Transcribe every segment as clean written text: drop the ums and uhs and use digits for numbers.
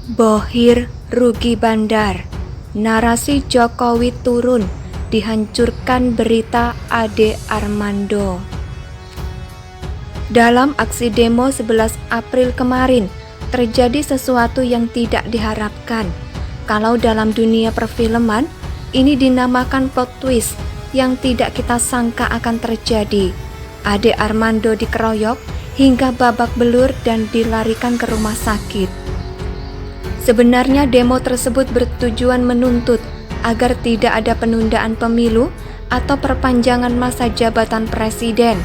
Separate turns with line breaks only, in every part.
Bohir rugi bandar, narasi Jokowi turun, dihancurkan berita Ade Armando. Dalam aksi demo 11 April kemarin, terjadi sesuatu yang tidak diharapkan. Kalau dalam dunia perfilman, ini dinamakan plot twist yang tidak kita sangka akan terjadi. Ade Armando dikeroyok hingga babak belur dan dilarikan ke rumah sakit. Sebenarnya demo tersebut bertujuan menuntut agar tidak ada penundaan pemilu atau perpanjangan masa jabatan presiden.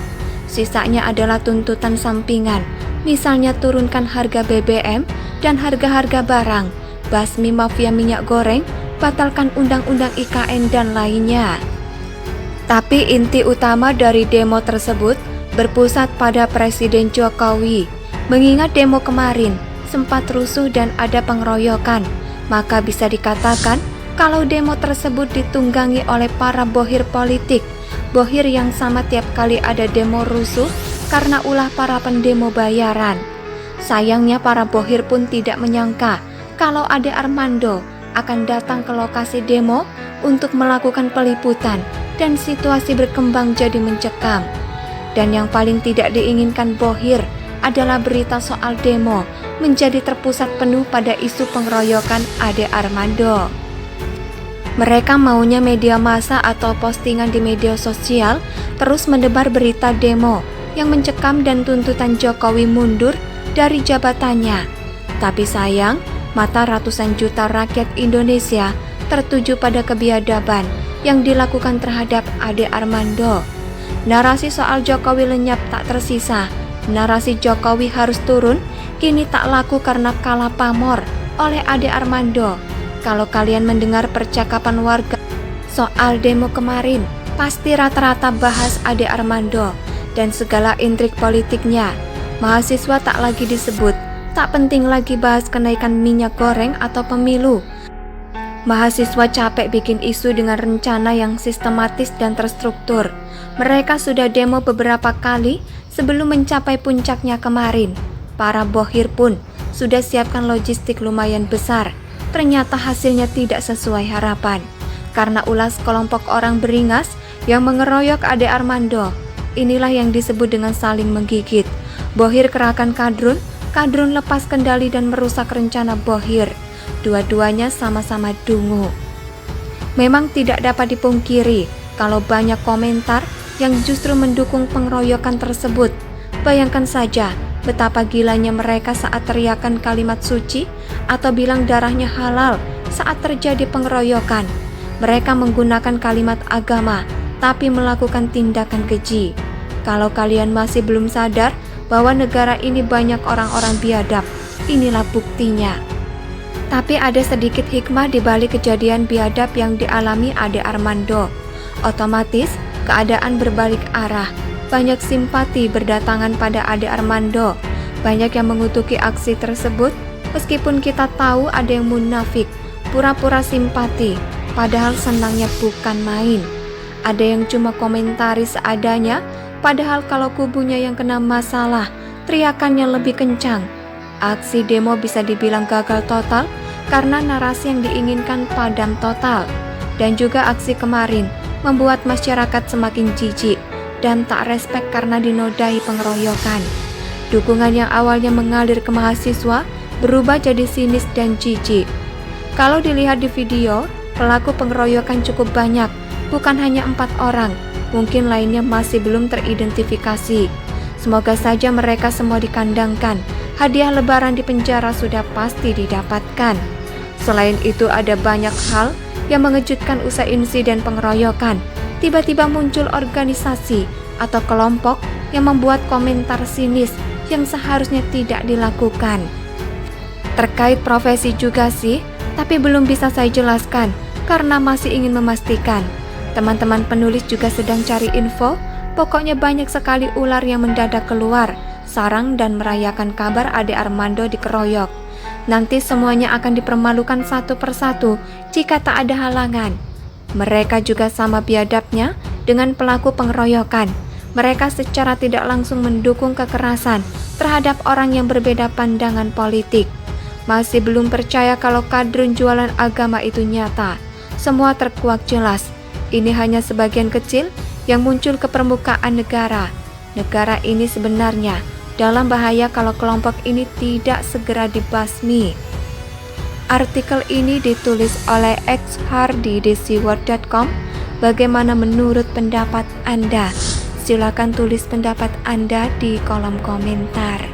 Sisanya adalah tuntutan sampingan, misalnya turunkan harga BBM dan harga-harga barang, basmi mafia minyak goreng, batalkan undang-undang IKN dan lainnya. Tapi inti utama dari demo tersebut berpusat pada Presiden Jokowi. Mengingat demo kemarin sempat rusuh dan ada pengeroyokan, maka bisa dikatakan kalau demo tersebut ditunggangi oleh para bohir politik. Bohir yang sama tiap kali ada demo rusuh karena ulah para pendemo bayaran. Sayangnya para bohir pun tidak menyangka kalau Ade Armando akan datang ke lokasi demo untuk melakukan peliputan dan situasi berkembang jadi mencekam. Dan yang paling tidak diinginkan bohir adalah berita soal demo menjadi terpusat penuh pada isu pengeroyokan Ade Armando. Mereka maunya media massa atau postingan di media sosial terus mendebar berita demo yang mencekam dan tuntutan Jokowi mundur dari jabatannya. Tapi sayang, mata ratusan juta rakyat Indonesia tertuju pada kebiadaban yang dilakukan terhadap Ade Armando. Narasi soal Jokowi lenyap tak tersisa. Narasi Jokowi harus turun kini tak laku karena kalah pamor oleh Ade Armando. Kalau kalian mendengar percakapan warga soal demo kemarin, pasti rata-rata bahas Ade Armando dan segala intrik politiknya. Mahasiswa tak lagi disebut, tak penting lagi bahas kenaikan minyak goreng atau pemilu. Mahasiswa capek bikin isu dengan rencana yang sistematis dan terstruktur. Mereka sudah demo beberapa kali sebelum mencapai puncaknya kemarin. Para bohir pun sudah siapkan logistik lumayan besar. Ternyata hasilnya tidak sesuai harapan. Karena ulah sekelompok orang beringas yang mengeroyok Ade Armando. Inilah yang disebut dengan saling menggigit. Bohir kerahkan kadrun, kadrun lepas kendali dan merusak rencana bohir. Dua-duanya sama-sama dungu. Memang tidak dapat dipungkiri kalau banyak komentar yang justru mendukung pengeroyokan tersebut. Bayangkan saja betapa gilanya mereka saat teriakan kalimat suci atau bilang darahnya halal saat terjadi pengeroyokan. Mereka menggunakan kalimat agama tapi melakukan tindakan keji. Kalau kalian masih belum sadar bahwa negara ini banyak orang-orang biadab, inilah buktinya. Tapi ada sedikit hikmah di balik kejadian biadab yang dialami Ade Armando. Otomatis keadaan berbalik arah. Banyak simpati berdatangan pada Ade Armando. Banyak yang mengutuki aksi tersebut, meskipun kita tahu ada yang munafik, pura-pura simpati, padahal senangnya bukan main. Ada yang cuma komentari seadanya, padahal kalau kubunya yang kena masalah, teriakannya lebih kencang. Aksi demo bisa dibilang gagal total karena narasi yang diinginkan padam total. Dan juga aksi kemarin membuat masyarakat semakin jijik dan tak respek karena dinodai pengeroyokan. Dukungan yang awalnya mengalir ke mahasiswa berubah jadi sinis dan jijik. Kalau dilihat di video, pelaku pengeroyokan cukup banyak, bukan hanya 4 orang, mungkin lainnya masih belum teridentifikasi. Semoga saja mereka semua dikandangkan. Hadiah lebaran di penjara sudah pasti didapatkan. Selain itu ada banyak hal yang mengejutkan usai insiden pengeroyokan. Tiba-tiba muncul organisasi atau kelompok yang membuat komentar sinis yang seharusnya tidak dilakukan. Terkait profesi juga sih, tapi belum bisa saya jelaskan karena masih ingin memastikan. Teman-teman penulis juga sedang cari info. Pokoknya banyak sekali ular yang mendadak keluar, sarang dan merayakan kabar Ade Armando dikeroyok. Nanti semuanya akan dipermalukan satu persatu jika tak ada halangan. Mereka juga sama biadabnya dengan pelaku pengeroyokan. Mereka secara tidak langsung mendukung kekerasan terhadap orang yang berbeda pandangan politik. Masih belum percaya kalau kadrun jualan agama itu nyata? Semua terkuak jelas. Ini hanya sebagian kecil yang muncul ke permukaan negara. Negara ini sebenarnya dalam bahaya kalau kelompok ini tidak segera dibasmi. Artikel ini ditulis oleh X Hardy di seaworld.com. Bagaimana menurut pendapat Anda? Silakan tulis pendapat Anda di kolom komentar.